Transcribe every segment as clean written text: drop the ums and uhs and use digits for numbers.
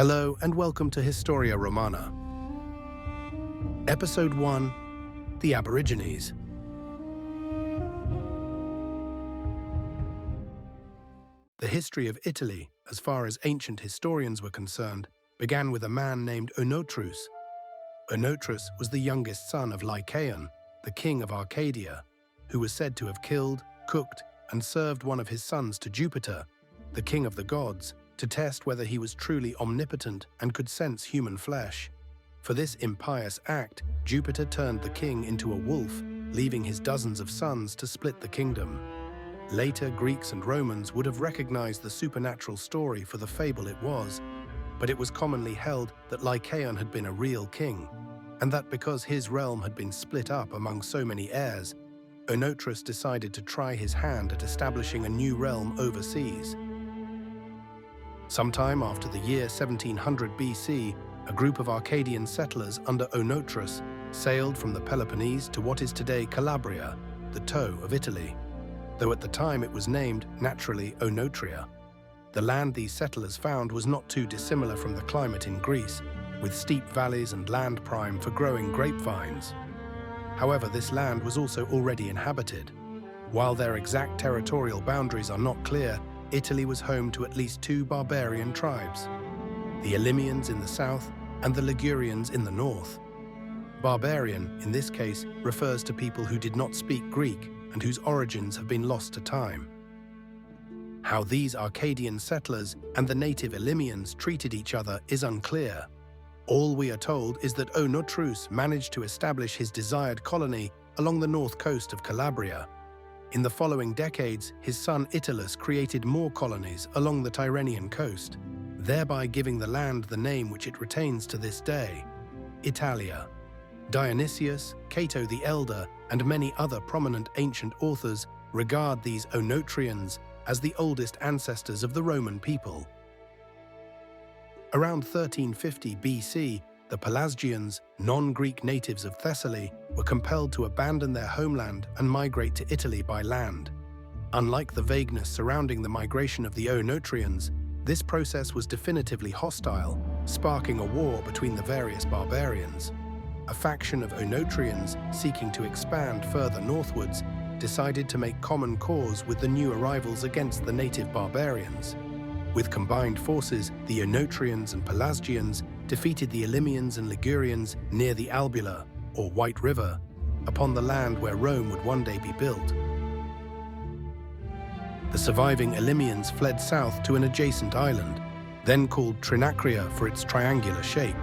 Hello and welcome to Historia Romana. Episode 1, The Aborigines. The history of Italy, as far as ancient historians were concerned, began with a man named Oenotrians. Oenotrians was the youngest son of Lycaon, the king of Arcadia, who was said to have killed, cooked, and served one of his sons to Jupiter, the king of the gods, to test whether he was truly omnipotent and could sense human flesh. For this impious act, Jupiter turned the king into a wolf, leaving his dozens of sons to split the kingdom. Later, Greeks and Romans would have recognized the supernatural story for the fable it was, but it was commonly held that Lycaon had been a real king, and that because his realm had been split up among so many heirs, Oenotrians decided to try his hand at establishing a new realm overseas. Sometime after the year 1700 BC, a group of Arcadian settlers under Oenotrians sailed from the Peloponnese to what is today Calabria, the toe of Italy, though at the time it was named, naturally, Oenotria. The land these settlers found was not too dissimilar from the climate in Greece, with steep valleys and land prime for growing grapevines. However, this land was also already inhabited. While their exact territorial boundaries are not clear, Italy was home to at least two barbarian tribes, the Elymians in the south and the Ligurians in the north. Barbarian, in this case, refers to people who did not speak Greek and whose origins have been lost to time. How these Arcadian settlers and the native Elymians treated each other is unclear. All we are told is that Oenotrians managed to establish his desired colony along the north coast of Calabria. In the following decades, his son Italus created more colonies along the Tyrrhenian coast, thereby giving the land the name which it retains to this day, Italia. Dionysius, Cato the Elder, and many other prominent ancient authors regard these Oenotrians as the oldest ancestors of the Roman people. Around 1350 BC, the Pelasgians, non-Greek natives of Thessaly, were compelled to abandon their homeland and migrate to Italy by land. Unlike the vagueness surrounding the migration of the Oenotrians, this process was definitively hostile, sparking a war between the various barbarians. A faction of Oenotrians, seeking to expand further northwards, decided to make common cause with the new arrivals against the native barbarians. With combined forces, the Oenotrians and Pelasgians defeated the Elymians and Ligurians near the Albula, or White River, upon the land where Rome would one day be built. The surviving Elymians fled south to an adjacent island, then called Trinacria for its triangular shape,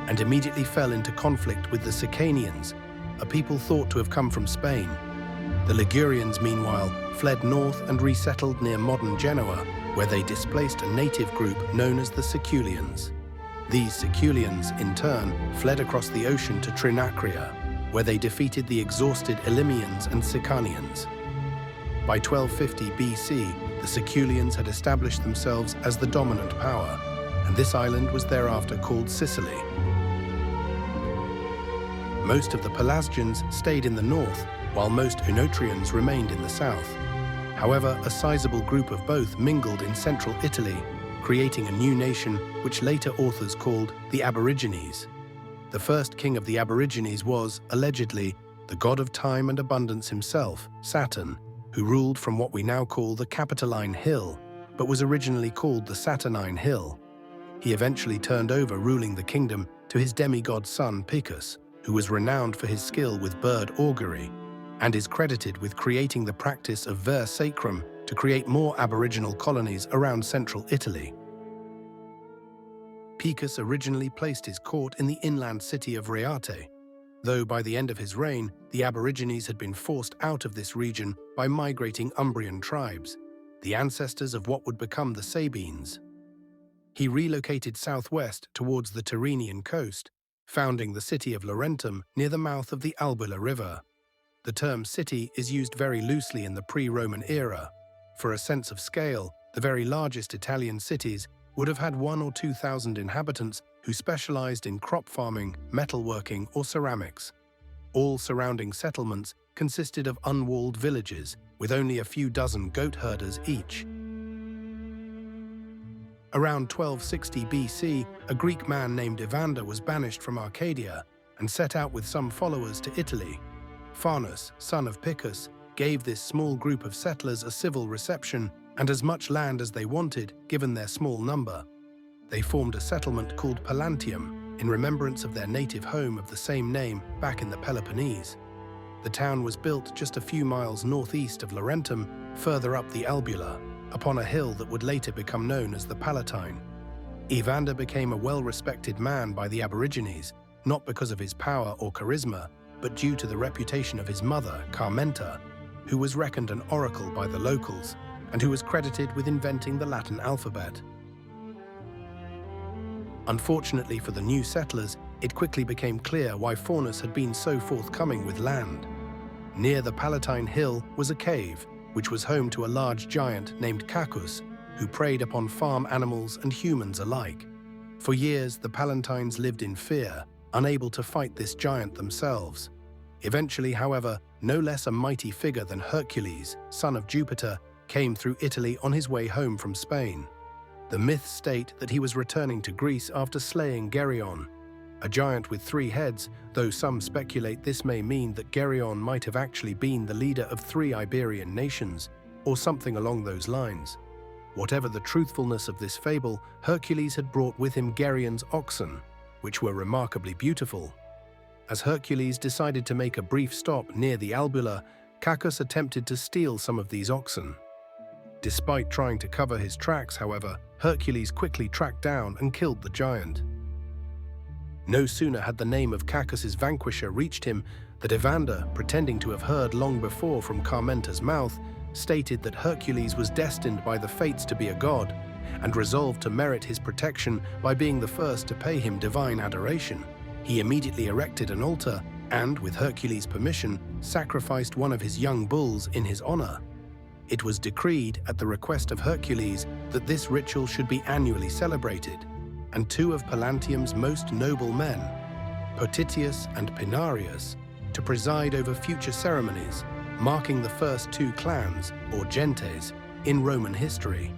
and immediately fell into conflict with the Sicanians, a people thought to have come from Spain. The Ligurians, meanwhile, fled north and resettled near modern Genoa, where they displaced a native group known as the Siculians. These Siculians, in turn, fled across the ocean to Trinacria, where they defeated the exhausted Elymians and Sicanians. By 1250 BC, the Siculians had established themselves as the dominant power, and this island was thereafter called Sicily. Most of the Pelasgians stayed in the north, while most Oenotrians remained in the south. However, a sizable group of both mingled in central Italy, creating a new nation which later authors called the Aborigines. The first king of the Aborigines was, allegedly, the god of time and abundance himself, Saturn, who ruled from what we now call the Capitoline Hill, but was originally called the Saturnine Hill. He eventually turned over ruling the kingdom to his demigod son Picus, who was renowned for his skill with bird augury, and is credited with creating the practice of ver sacrum to create more aboriginal colonies around central Italy. Picus originally placed his court in the inland city of Reate, though by the end of his reign, the Aborigines had been forced out of this region by migrating Umbrian tribes, the ancestors of what would become the Sabines. He relocated southwest towards the Tyrrhenian coast, founding the city of Laurentum near the mouth of the Albula River. The term city is used very loosely in the pre-Roman era. For a sense of scale, the very largest Italian cities would have had 1,000 or 2,000 inhabitants who specialized in crop farming, metalworking, or ceramics. All surrounding settlements consisted of unwalled villages with only a few dozen goat herders each. Around 1260 BC, a Greek man named Evander was banished from Arcadia and set out with some followers to Italy. Pharnus, son of Picus, gave this small group of settlers a civil reception and as much land as they wanted, given their small number. They formed a settlement called Pallanteum in remembrance of their native home of the same name back in the Peloponnese. The town was built just a few miles northeast of Laurentum, further up the Albula, upon a hill that would later become known as the Palatine. Evander became a well-respected man by the Aborigines, not because of his power or charisma, but due to the reputation of his mother, Carmenta, who was reckoned an oracle by the locals, and who was credited with inventing the Latin alphabet. Unfortunately for the new settlers, it quickly became clear why Faunus had been so forthcoming with land. Near the Palatine Hill was a cave, which was home to a large giant named Cacus, who preyed upon farm animals and humans alike. For years, the Palatines lived in fear, unable to fight this giant themselves. Eventually, however, no less a mighty figure than Hercules, son of Jupiter, came through Italy on his way home from Spain. The myths state that he was returning to Greece after slaying Geryon, a giant with 3 heads, though some speculate this may mean that Geryon might have actually been the leader of 3 Iberian nations, or something along those lines. Whatever the truthfulness of this fable, Hercules had brought with him Geryon's oxen, which were remarkably beautiful. As Hercules decided to make a brief stop near the Albula, Cacus attempted to steal some of these oxen. Despite trying to cover his tracks, however, Hercules quickly tracked down and killed the giant. No sooner had the name of Cacus's vanquisher reached him that Evander, pretending to have heard long before from Carmenta's mouth, stated that Hercules was destined by the fates to be a god, and resolved to merit his protection by being the first to pay him divine adoration. He immediately erected an altar and, with Hercules' permission, sacrificed one of his young bulls in his honor. It was decreed, at the request of Hercules, that this ritual should be annually celebrated, and 2 of Pallanteum's most noble men, Potitius and Pinarius, to preside over future ceremonies, marking the first 2 clans, or gentes, in Roman history.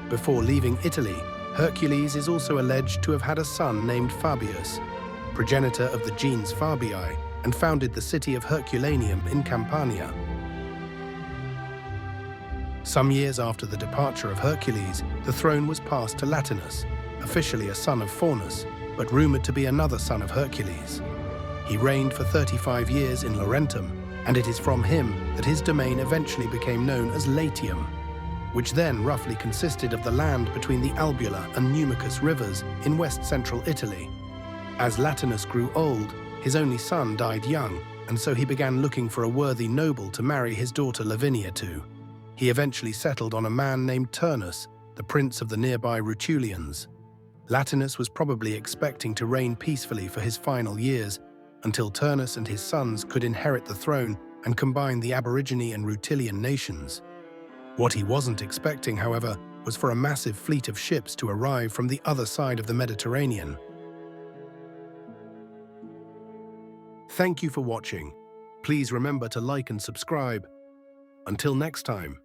Before leaving Italy, Hercules is also alleged to have had a son named Fabius, progenitor of the gens Fabii, and founded the city of Herculaneum in Campania. Some years after the departure of Hercules, the throne was passed to Latinus, officially a son of Faunus, but rumored to be another son of Hercules. He reigned for 35 years in Laurentum, and it is from him that his domain eventually became known as Latium, which then roughly consisted of the land between the Albula and Numicus rivers in west-central Italy. As Latinus grew old, his only son died young, and so he began looking for a worthy noble to marry his daughter Lavinia to. He eventually settled on a man named Turnus, the prince of the nearby Rutulians. Latinus was probably expecting to reign peacefully for his final years, until Turnus and his sons could inherit the throne and combine the Aborigine and Rutulian nations. What he wasn't expecting, however, was for a massive fleet of ships to arrive from the other side of the Mediterranean. Thank you for watching. Please remember to like and subscribe. Until next time.